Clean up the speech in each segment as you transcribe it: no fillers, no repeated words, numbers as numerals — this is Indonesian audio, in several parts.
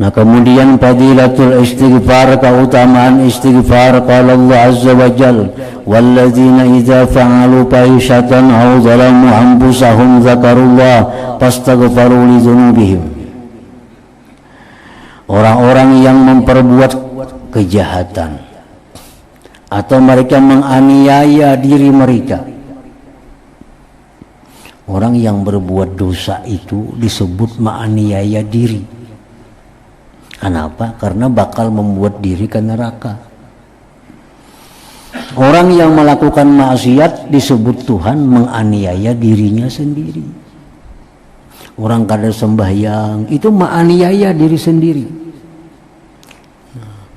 Nah kemudian fadilatul istighfar, keutamaan istighfar. Qala Allah azza wa jalla walladzina idza fa'alu fahishatan aw zalamu anfusahum dzakarullah fastaghfaru li dzunubihim. Orang-orang yang memperbuat kejahatan atau mereka menganiaya diri mereka. Orang yang berbuat dosa itu disebut menganiaya diri. Kenapa? Karena bakal membuat diri ke neraka. Orang yang melakukan maksiat disebut Tuhan menganiaya dirinya sendiri. Orang kada sembahyang itu menganiaya diri sendiri.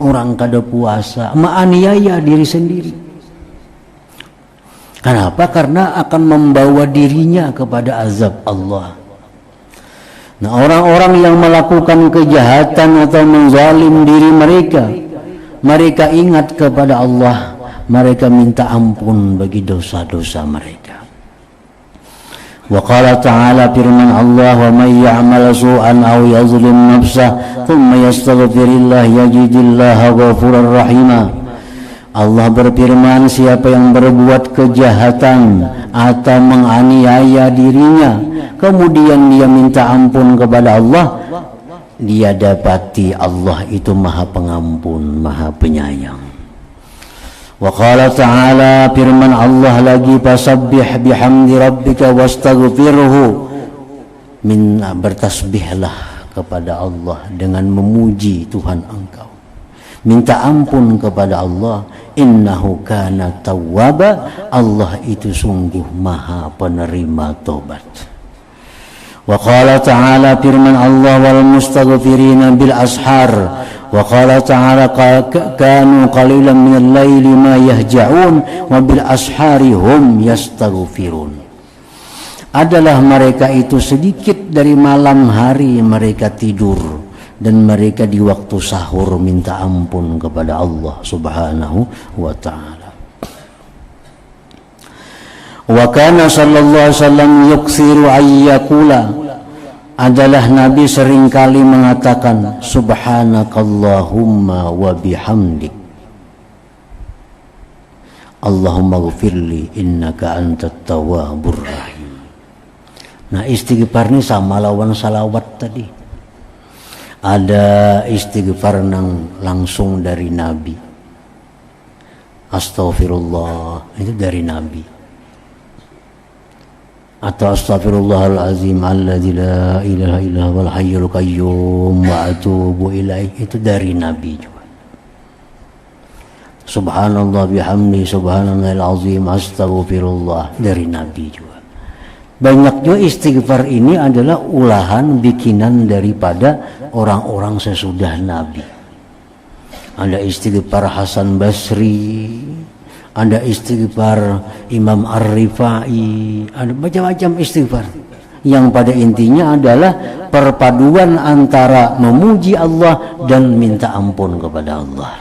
Orang kada puasa menganiaya diri sendiri. Kenapa? Karena akan membawa dirinya kepada azab Allah. Nah, orang-orang yang melakukan kejahatan atau menzalim diri mereka, mereka ingat kepada Allah, mereka minta ampun bagi dosa-dosa mereka. Wa qala ta'ala, firman Allah, wa may ya'mal su'an aw yazlim nafsah thumma yastaghfirillah yajidillaha ghafurar rahima. Allah berfirman, siapa yang berbuat kejahatan atau menganiaya dirinya, kemudian dia minta ampun kepada Allah, dia dapati Allah itu Maha Pengampun, Maha Penyayang. Wa qala ta'ala, firman Allah lagi, fasabbih bihamdi rabbika wastaghfirhu. Bertasbihlah kepada Allah dengan memuji Tuhan engkau. Minta ampun kepada Allah, innahu kana tawwaba, Allah itu sungguh Maha penerima tobat. Wa qala ta'ala, firman Allah, wal mustaghfirina bil ashar. Wa qala ta'ala, kanu qalilan minal laili ma yahja'un wa bil ashari hum yastaghfirun. Adalah mereka itu sedikit dari malam hari mereka tidur, dan mereka di waktu sahur minta ampun kepada Allah subhanahu wa ta'ala. Wa kana sallallahu alaihi wasallam yuksiru ayyakula, adalah Nabi seringkali mengatakan subhanakallahumma wa bihamdik Allahumma ghfirli innaka antat tawwabur rahim. Nah istighfar ini sama lawan salawat tadi. Ada istighfar langsung dari Nabi, astaghfirullah, itu dari Nabi. Atau astaghfirullahalazim alladzi la ilaha illa huwal hayyul qayyum wa atubu ilaih, itu dari Nabi juga. Subhanallah bihamdi subhanallahil azim astaghfirullah, dari Nabi juga. Banyaknya istighfar ini adalah ulahan bikinan daripada orang-orang sesudah Nabi. Ada istighfar Hasan Basri, ada istighfar Imam Ar-Rifai, ada macam-macam istighfar yang pada intinya adalah perpaduan antara memuji Allah dan minta ampun kepada Allah.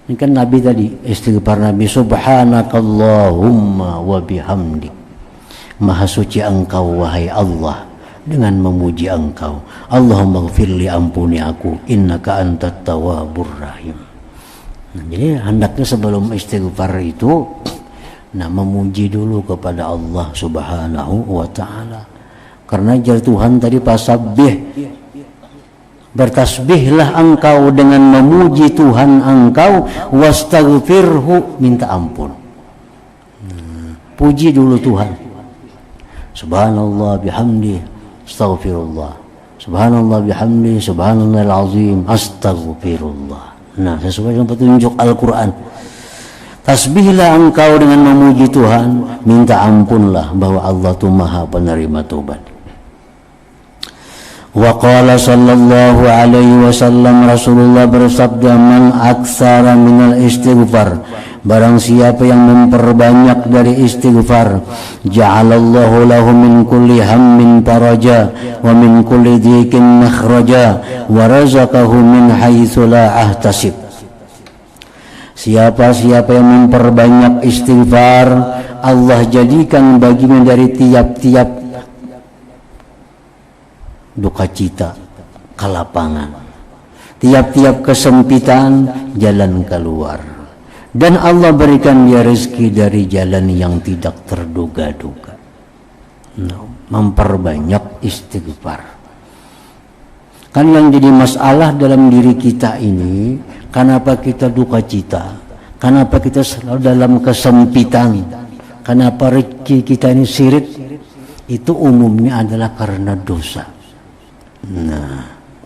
Ini kan Nabi tadi, istighfar Nabi, subhanakallahumma wa bihamdik, maha suci engkau wahai Allah, dengan memuji engkau. Allahumma ghfirli, ampuni aku, innaka antat tawwabur rahim. Nah, jadi hendaknya sebelum istighfar itu memuji dulu kepada Allah subhanahu wa ta'ala. Karena jar Tuhan tadi fasabbih, bertasbihlah engkau dengan memuji Tuhan engkau, wastaghfirhu, minta ampun. Puji dulu Tuhan. Subhanallah bihamdi astaghfirullah, subhanallah bihamdi subhanallahil azim astaghfirullah. Nah, sesuai dengan petunjuk Al-Quran. Tasbihlah engkau dengan memuji Tuhan, minta ampunlah bahwa Allah itu Maha penerima taubat. Wa qala sallallahu alaihi wasallam, Rasulullah bersabda, man aktsara minal istighfar, barang siapa yang memperbanyak dari istighfar, ja'alallahu lahu min kulli hammin faraja wa min kulli dhiqin makhraja wa razaqahu min haitsu la ahtasib. Siapa-siapa yang memperbanyak istighfar, Allah jadikan baginya dari tiap-tiap duka cita, ke lapangan. Tiap-tiap kesempitan jalan keluar. Dan Allah berikan dia rezeki dari jalan yang tidak terduga-duga. Memperbanyak istighfar. Kan yang jadi masalah dalam diri kita ini, kenapa kita duka cita, kenapa kita selalu dalam kesempitan, kenapa rezeki kita ini sirit, itu umumnya adalah karena dosa.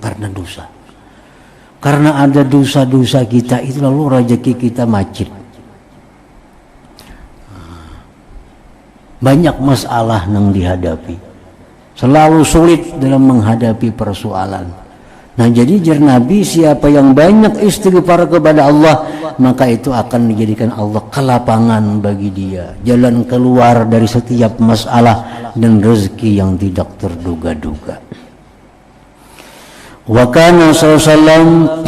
Karena dosa. Karena ada dosa-dosa kita itu lalu rezeki kita macet. Banyak masalah yang dihadapi. Selalu sulit dalam menghadapi persoalan. Nah jadi jar Nabi, siapa yang banyak istighfar kepada Allah, maka itu akan dijadikan Allah kelapangan bagi dia, jalan keluar dari setiap masalah dan rezeki yang tidak terduga-duga. Wa kana sallallahu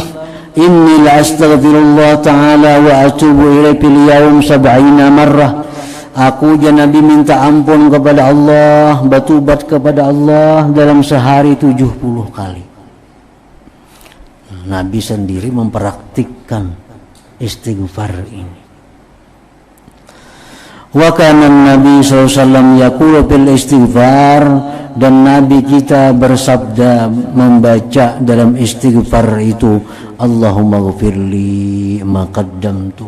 inni la astaghfirullah ta'ala wa atubu ilaihi fil yawm 70 marrah. Aku dan Nabi minta ampun kepada Allah, bertobat kepada Allah dalam sehari 70 kali. Nabi sendiri mempraktikkan istighfar ini. Wa kana Nabi SAW yaqulu bil istighfar, dan Nabi kita bersabda membaca dalam istighfar itu, Allahumma ghfirli ma qaddamtu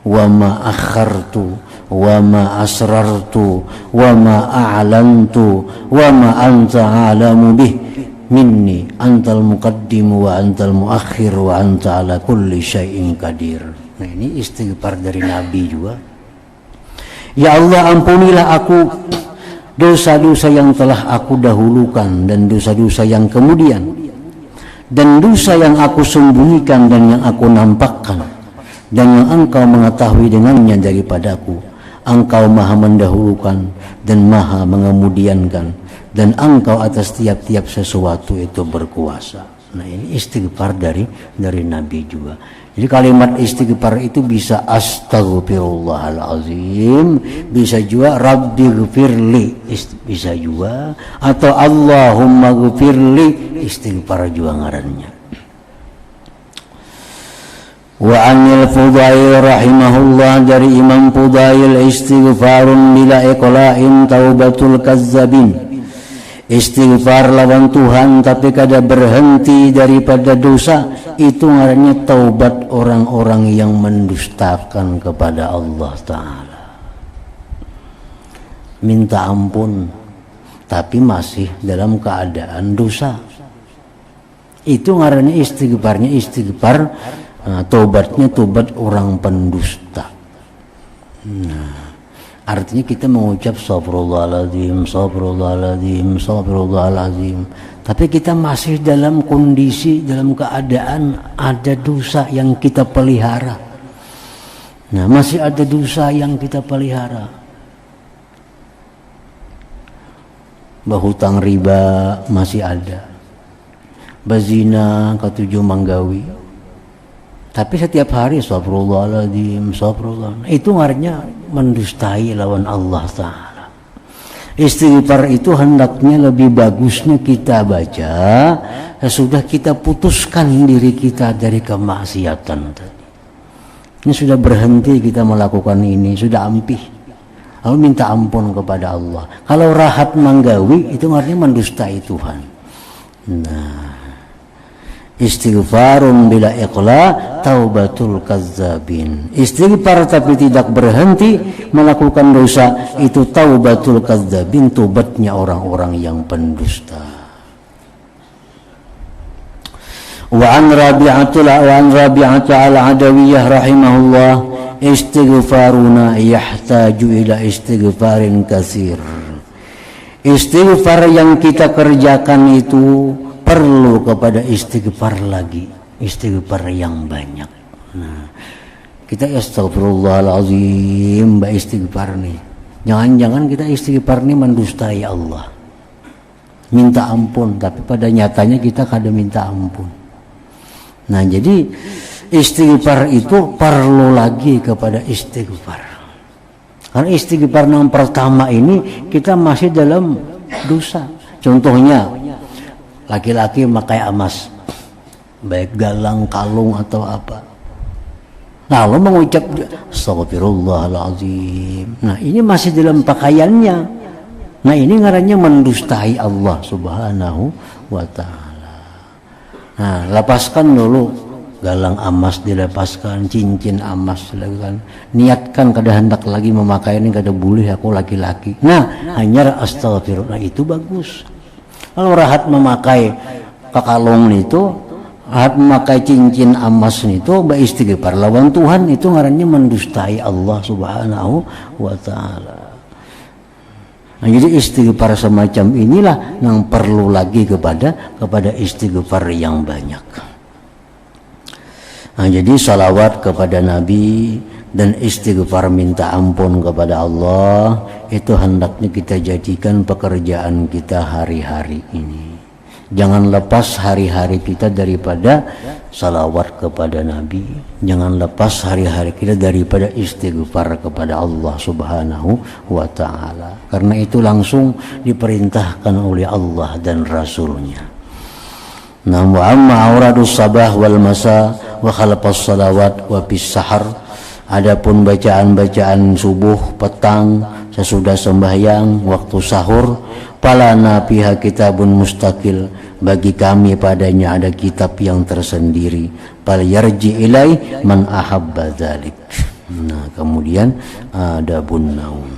wa ma akhartu wa ma asrartu wa ma a'lantu wa ma anta a'lamu bih minni antal muqaddim wa antal muakhir wa anta ala kulli syai'in qadir. Nah ini istighfar dari Nabi juga. Ya Allah, ampunilah aku dosa-dosa yang telah aku dahulukan dan dosa-dosa yang kemudian, dan dosa yang aku sembunyikan dan yang aku nampakkan, dan yang Engkau mengetahui dengannya daripadaku. Engkau maha mendahulukan dan maha mengemudiankan, dan Engkau atas tiap-tiap sesuatu itu berkuasa. Nah ini istighfar dari Nabi juga. Jadi kalimat istighfar itu bisa astaghfirullahalazim, bisa juga Rabbi ghfirli, bisa juga, atau Allahumma ghfirli, istighfar juga ngarannya. Wa anil Fudail rahimahullah, dari Imam Fudail, istighfarun bila iqla'in taubatul kazzabin. Istighfar lawan Tuhan tapi kada berhenti daripada dosa, itu ngarannya taubat orang-orang yang mendustakan kepada Allah Ta'ala. Minta ampun tapi masih dalam keadaan dosa, itu ngarannya istighfarnya istighfar, taubatnya taubat orang pendusta. Artinya kita mengucap Astagfirullahaladzim, Astagfirullahaladzim, Astagfirullahaladzim, tapi kita masih dalam kondisi, dalam keadaan ada dosa yang kita pelihara. Nah, masih ada dosa yang kita pelihara. Bahutang riba masih ada, bazina, ketujuh manggawi. Tapi setiap hari Astagfirullahaladzim, Astagfirullah, itu artinya mendustai lawan Allah Ta'ala. Istighfar itu hendaknya lebih bagusnya kita baca sesudah kita putuskan diri kita dari kemaksiatan tadi. Ini sudah berhenti kita melakukan ini, sudah ampih, lalu minta ampun kepada Allah. Kalau rahat manggawi itu artinya mendustai Tuhan. Nah, istighfarun bila iqla taubatul kazzabin. Istighfar tapi tidak berhenti melakukan dosa, itu taubatul kazzabin, tobatnya orang-orang yang pendusta. Wa an Rabi'ata al-Adawiyah rahimahullah, istighfaruna yahtaju ila istighfarin katsir. Istighfar yang kita kerjakan itu perlu kepada istighfar lagi, istighfar yang banyak. Nah, kita astagfirullahalazim, mbak istighfar nih. Jangan-jangan kita istighfar nih mendustai Allah, minta ampun, tapi pada nyatanya kita kada minta ampun. Nah, jadi istighfar itu perlu lagi kepada istighfar. Karena istighfar yang pertama ini kita masih dalam dosa. Contohnya, laki-laki memakai emas, baik galang, kalung atau apa. Lalu mengucap astagfirullahaladzim. Nah ini masih dalam pakaiannya. Nah ini ngarannya mendustai Allah subhanahu wa ta'ala. Nah lepaskan dulu galang emas, dilepaskan cincin emas, dilakukan. Niatkan kada hendak lagi memakai ini, kada boleh aku laki-laki. Nah hanya astagfirullah, itu bagus. Kalau rahat memakai kalung itu, rahat memakai cincin emas itu, beristighfar lawan Tuhan, itu ngarannya mendustai Allah subhanahu wa ta'ala. Nah, jadi istighfar semacam inilah yang perlu lagi kepada istighfar yang banyak. Nah, jadi salawat kepada Nabi dan istighfar minta ampun kepada Allah itu hendaknya kita jadikan pekerjaan kita hari-hari ini. Jangan lepas hari-hari kita daripada salawat kepada Nabi. Jangan lepas hari-hari kita daripada istighfar kepada Allah subhanahu wa ta'ala. Karena itu langsung diperintahkan oleh Allah dan Rasulnya. Nah, wa amma auradus sabah wal masa wa khalafas salawat wa bis sahar. Adapun bacaan-bacaan subuh, petang, sesudah sembahyang, waktu sahur, palana pihak kitabun mustaqil, bagi kami padanya ada kitab yang tersendiri, fal yarji ilai man ahabba dzalik. Nah kemudian ada bun naum.